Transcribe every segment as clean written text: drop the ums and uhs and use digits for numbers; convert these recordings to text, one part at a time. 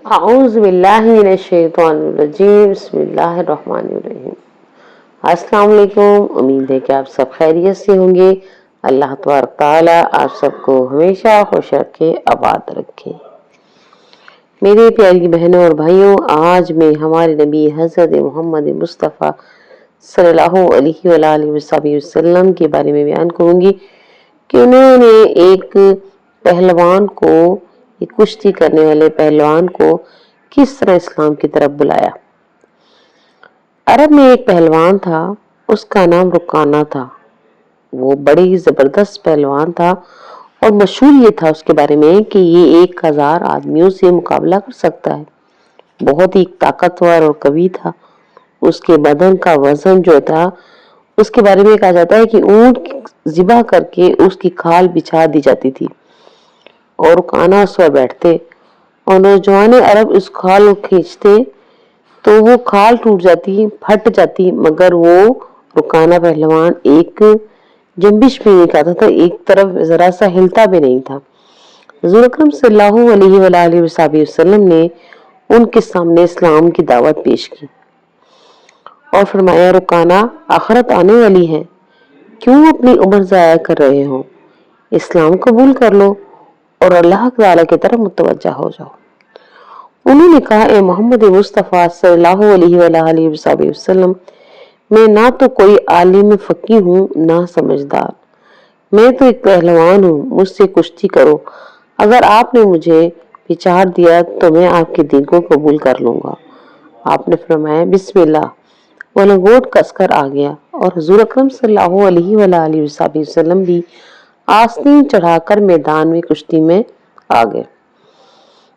اعوذ باللہ من الشیطان الرجیم بسم اللہ الرحمن الرحیم۔ السلام علیکم، امید ہے کہ آپ سب خیریت سے ہوں گے۔ اللہ تبارک تعالی آپ سب کو ہمیشہ خوش رکھے، آباد رکھے۔ میرے پیاری بہنوں اور بھائیوں، آج میں ہمارے نبی حضرت محمد مصطفیٰ صلی اللہ علیہ وآلہ وسلم کے بارے میں بیان کروں گی کہ انہوں نے ایک پہلوان کو، ایک کشتی کرنے والے پہلوان کو کس طرح اسلام کی طرف بلایا۔ عرب میں ایک پہلوان تھا، اس کا نام رکانہ تھا۔ وہ بڑے ہی زبردست پہلوان تھا اور مشہور یہ تھا اس کے بارے میں کہ یہ 1000 آدمیوں سے مقابلہ کر سکتا ہے۔ بہت ہی طاقتور اور قوی تھا۔ اس کے بدن کا وزن جو تھا، اس کے بارے میں کہا جاتا ہے کہ اونٹ ذبح کر کے اس کی کھال بچھا دی جاتی تھی اور رکانہ اس پر بیٹھتے اور نوجوان عرب اس کھال کو کھینچتے تو وہ کھال ٹوٹ جاتی، پھٹ جاتی، مگر وہ رکانہ پہلوان ایک جنبش بھی نہیں کرتا تھا، ایک طرف ذرا سا ہلتا بھی نہیں تھا۔ حضور اکرم صلی اللہ علیہ وآلہ وسلم نے ان کے سامنے اسلام کی دعوت پیش کی اور فرمایا، رکانہ، آخرت آنے والی ہے، کیوں اپنی عمر ضائع کر رہے ہو؟ اسلام قبول کر لو اور اللہ تعالی کی طرف متوجہ ہو جاؤ۔ انہوں نے کہا، اے محمد مصطفیٰ صلی اللہ علیہ وآلہ وسلم، میں نہ تو کوئی عالم فقیہ ہوں نہ سمجھدار، میں تو ایک پہلوان ہوں، مجھ سے کشتی کرو، اگر آپ نے مجھے پچاڑ دیا تو میں آپ کے دین کو قبول کر لوں گا۔ آپ نے فرمایا، بسم اللہ، وہ لنگوٹ کس کر آ گیا اور حضور اکرم صلی اللہ علیہ وآلہ وسلم بھی آستین چڑھا کر میدان میں کشتی میں آ گئے۔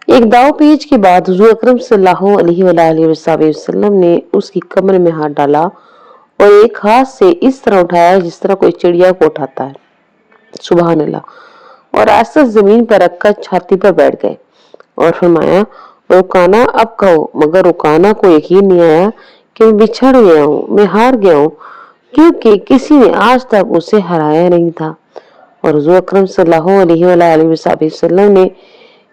ایک داؤ پیچ کے بعد حضور اکرم صلی اللہ علیہ وآلہ وسلم نے اس کی کمر میں ہاتھ ڈالا اور ایک ہاتھ سے اس طرح اٹھایا جس طرح کوئی چڑیا کو اٹھاتا ہے، سبحان اللہ، اور آہستہ زمین پر رکھ کر چھاتی پر بیٹھ گئے اور فرمایا، رکانہ اب کہو، مگر رکانہ کو یقین نہیں آیا کہ میں بچھڑ گیا ہوں، میں ہار گیا ہوں، کیونکہ کسی نے آج تک اسے ہرایا نہیں تھا۔ اور حضور اکرم صلی اللہ علیہ وآلہ وسلم نے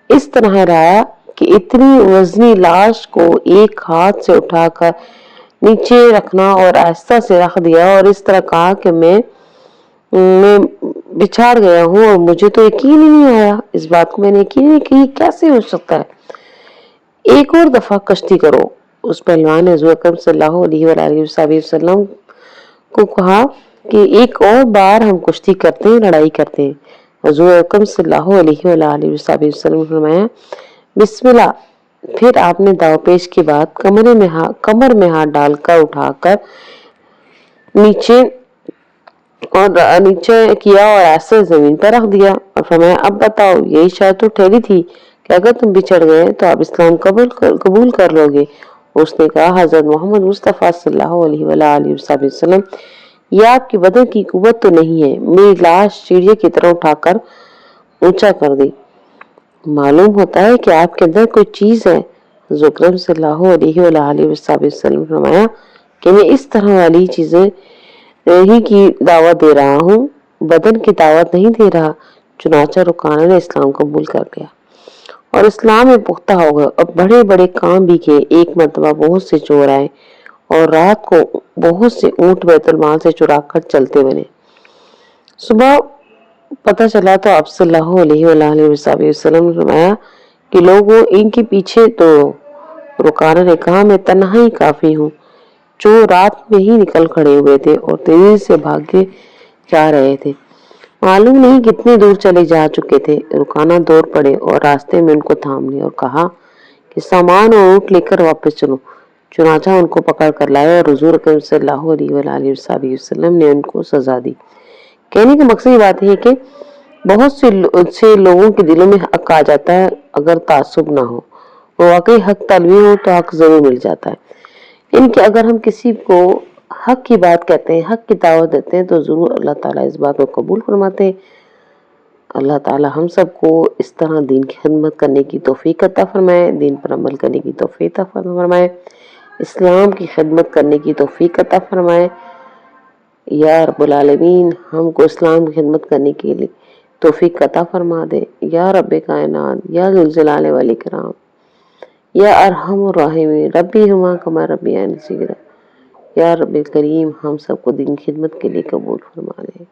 اس طرح ہرایا کہ اتنی وزنی لاش کو ایک ہاتھ سے اٹھا کر نیچے رکھنا اور آہستہ سے رکھ دیا اور اس طرح کہا کہ میں بچھاڑ گیا ہوں اور مجھے تو یقین ہی نہیں آیا، اس بات کو میں نے یقین نہیں کہ کیسے ہو سکتا ہے۔ ایک اور دفعہ کشتی کرو۔ اس پہلوان نے حضور اکرم صلی اللہ علیہ وآلہ وسلم کو کہا کہ ایک اور بار ہم کشتی کرتے ہیں، لڑائی کرتے ہیں۔ حضور اکرم صلی اللہ علیہ وآلہ وسلم نے فرمایا، بسم اللہ۔ پھر آپ نے داؤ پیش کے بعد کمر میں ہاتھ ڈال کر اٹھا کر نیچے کیا اور ایسے زمین پر رکھ دیا اور فرمایا، اب بتاؤ، یہی شرط تو ٹھہری تھی کہ اگر تم بچھڑ گئے تو آپ اسلام قبول کر لو گے۔ اس نے کہا، حضرت محمد مصطفیٰ صلی اللہ علیہ وآلہ وسلم، یہ آپ کی بدن کی قوت تو نہیں ہے، میری لاش چڑیا کی طرح اٹھا کر اونچا کر دی، معلوم ہوتا ہے کہ آپ کے اندر کوئی چیز ہے۔ حضور اکرم صلی اللہ علیہ وآلہ وسلم فرمایا کہ میں اس طرح والی چیزیں ہی کی دعوت دے رہا ہوں، بدن کی دعوت نہیں دے رہا۔ چنانچہ رکانہ نے اسلام قبول کر لیا اور اسلام میں پختہ ہو گئے اور بڑے بڑے کام بھی کیے۔ ایک مرتبہ بہت سے چور آئے اور رات کو بہت سے اونٹ بیت المال سے چرا کر چلتے بنے۔ صبح پتہ چلا تو آپ صلی اللہ علیہ وآلہ وسلم نے فرمایا کہ لوگوں، ان کے پیچھے توڑو۔ رکانہ نے کہا، میں تنہا ہی کافی ہوں۔ چور رات میں ہی نکل کھڑے ہوئے تھے اور تیزی سے بھاگے جا رہے تھے، معلوم نہیں کتنے دور چلے جا چکے تھے۔ رکانہ دوڑ پڑے اور راستے میں ان کو تھام لیا اور کہا کہ سامان اور اونٹ لے کر واپس چلو۔ چنانچہ ان کو پکڑ کر لائے اور حضور اکرم صلی اللہ علیہ وآلہ وسلم نے ان کو سزا دی۔ کہنے کا مقصد یہ بات ہے کہ بہت سے لوگوں کے دلوں میں حق آ جاتا ہے اگر تعصب نہ ہو، وہ واقعی حق طلبی ہو تو حق ضرور مل جاتا ہے۔ ان کے اگر ہم کسی کو حق کی بات کہتے ہیں، حق کی دعوت دیتے ہیں تو ضرور اللہ تعالیٰ اس بات کو قبول فرماتے ہیں۔ اللہ تعالیٰ ہم سب کو اس طرح دین کی خدمت کرنے کی توفیق عطا فرمائے، دین پر عمل کرنے کی توفیق عطا فرمائے، اسلام کی خدمت کرنے کی توفیق عطا فرمائے۔ یا رب العالمین ہم کو اسلام کی خدمت کرنے کے لیے توفیق عطا فرما دے۔ یا رب کائنات، یا ذوالجلال والاکرام، یا ارحم الراحمین ربی ہما کما ربیانی صغیرا۔ یا رب کریم ہم سب کو دین کی خدمت کے لیے قبول فرما لے۔